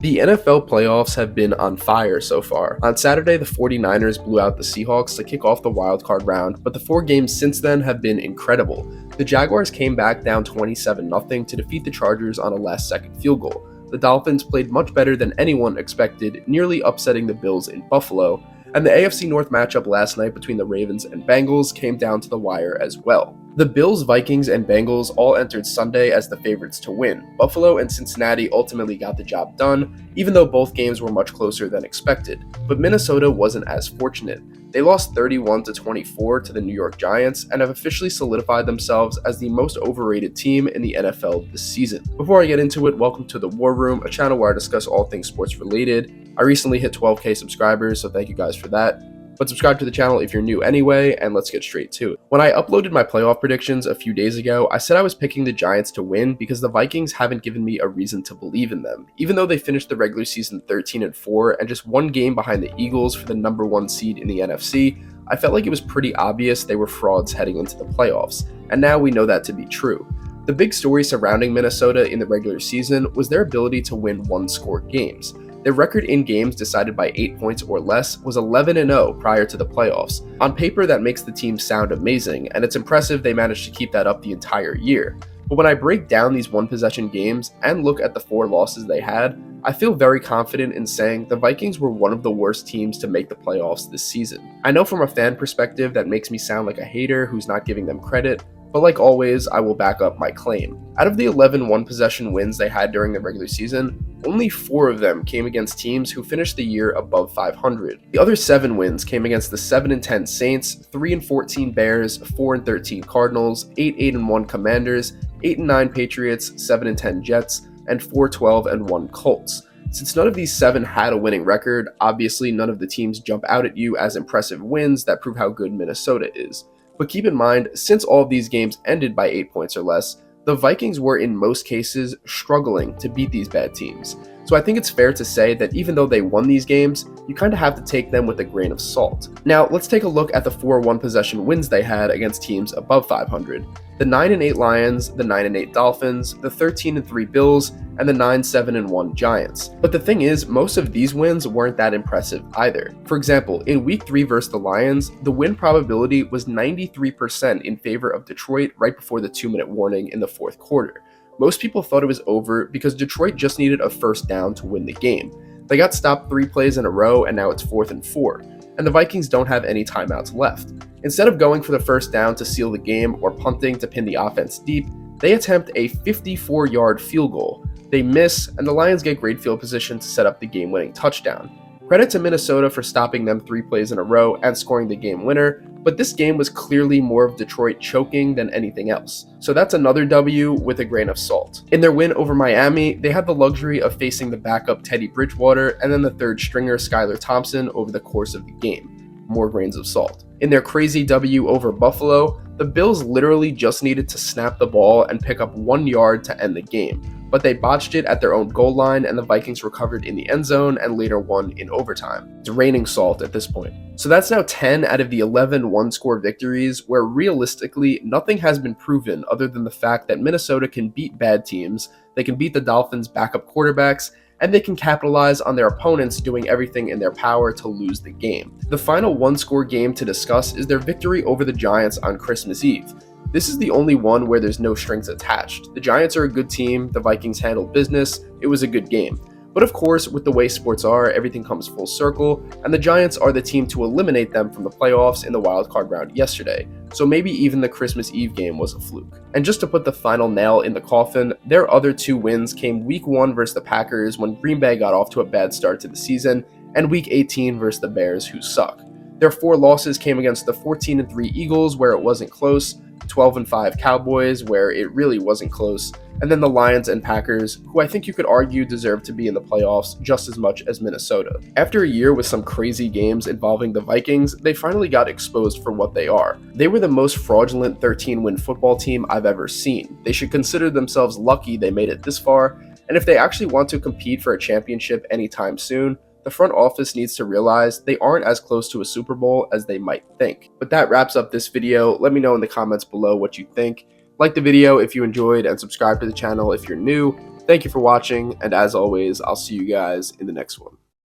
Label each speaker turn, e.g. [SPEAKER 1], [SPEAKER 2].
[SPEAKER 1] The NFL playoffs have been on fire so far. On Saturday, the 49ers blew out the Seahawks to kick off the wildcard round, but the 4 games since then have been incredible. The Jaguars came back down 27-0 to defeat the Chargers on a last-second field goal. The Dolphins played much better than anyone expected, nearly upsetting the Bills in Buffalo. And the AFC North matchup last night between the Ravens and Bengals came down to the wire as well. The Bills, Vikings, and Bengals all entered Sunday as the favorites to win. Buffalo and Cincinnati ultimately got the job done, even though both games were much closer than expected. But Minnesota wasn't as fortunate. They lost 31-24 to the New York Giants and have officially solidified themselves as the most overrated team in the NFL this season. Before I get into it, welcome to the War Room, a channel where I discuss all things sports related. I recently hit 12K subscribers, so thank you guys for that. But subscribe to the channel if you're new anyway, and let's get straight to it. When I uploaded my playoff predictions a few days ago, I said I was picking the Giants to win because the Vikings haven't given me a reason to believe in them. Even though they finished the regular season 13-4 and just 1 game behind the Eagles for the number 1 seed in the NFC, I felt like it was pretty obvious they were frauds heading into the playoffs, and now we know that to be true. The big story surrounding Minnesota in the regular season was their ability to win one-score games. Their record in games decided by 8 points or less was 11-0 prior to the playoffs. On paper, that makes the team sound amazing, and it's impressive they managed to keep that up the entire year. But when I break down these one-possession games and look at the 4 losses they had, I feel very confident in saying the Vikings were one of the worst teams to make the playoffs this season. I know from a fan perspective that makes me sound like a hater who's not giving them credit, but like always, I will back up my claim. Out of the 11 one-possession wins they had during the regular season, only 4 of them came against teams who finished the year above 500. The other 7 wins came against the 7-10 Saints, 3-14 Bears, 4-13 Cardinals, 8-1 Commanders, 8-9 Patriots, 7-10 Jets, and 4-12-1 Colts. Since none of these 7 had a winning record, obviously none of the teams jump out at you as impressive wins that prove how good Minnesota is. But keep in mind, since all of these games ended by 8 points or less, the Vikings were in most cases struggling to beat these bad teams. So I think it's fair to say that even though they won these games, you kind of have to take them with a grain of salt. Now, let's take a look at the 4 one-possession wins they had against teams above 500. The 9-8 Lions, the 9-8 Dolphins, the 13-3 Bills, and the 9-7-1 Giants. But the thing is, most of these wins weren't that impressive either. For example, in Week 3 versus the Lions, the win probability was 93% in favor of Detroit right before the 2-minute warning in the 4th quarter. Most people thought it was over because Detroit just needed a first down to win the game. They got stopped 3 plays in a row, and now it's 4th and 4, and the Vikings don't have any timeouts left. Instead of going for the first down to seal the game or punting to pin the offense deep, they attempt a 54-yard field goal. They miss, and the Lions get great field position to set up the game-winning touchdown. Credit to Minnesota for stopping them 3 plays in a row and scoring the game winner, but this game was clearly more of Detroit choking than anything else. So that's another W with a grain of salt. In their win over Miami, they had the luxury of facing the backup Teddy Bridgewater and then the 3rd stringer Skylar Thompson over the course of the game. More grains of salt. In their crazy W over Buffalo, the Bills literally just needed to snap the ball and pick up 1 yard to end the game, but they botched it at their own goal line and the Vikings recovered in the end zone and later won in overtime. It's raining salt at this point. So that's now 10 out of the 11 one-score victories where realistically nothing has been proven other than the fact that Minnesota can beat bad teams, they can beat the Dolphins' backup quarterbacks, and they can capitalize on their opponents doing everything in their power to lose the game. The final one-score game to discuss is their victory over the Giants on Christmas Eve. This is the only one where there's no strings attached. The Giants are a good team, the Vikings handled business, it was a good game. But of course, with the way sports are, everything comes full circle, and the Giants are the team to eliminate them from the playoffs in the wildcard round yesterday, so maybe even the Christmas Eve game was a fluke. And just to put the final nail in the coffin, their other 2 wins came Week 1 versus the Packers when Green Bay got off to a bad start to the season, and Week 18 versus the Bears who suck. Their 4 losses came against the 14-3 Eagles where it wasn't close, 12-5 Cowboys where it really wasn't close, and then the Lions and Packers, who I think you could argue deserve to be in the playoffs just as much as Minnesota. After a year with some crazy games involving the Vikings, they finally got exposed for what they are. They were the most fraudulent 13-win football team I've ever seen. They should consider themselves lucky they made it this far, and if they actually want to compete for a championship anytime soon, the front office needs to realize they aren't as close to a Super Bowl as they might think. But that wraps up this video. Let me know in the comments below what you think. Like the video if you enjoyed and subscribe to the channel if you're new. Thank you for watching, and as always, I'll see you guys in the next one.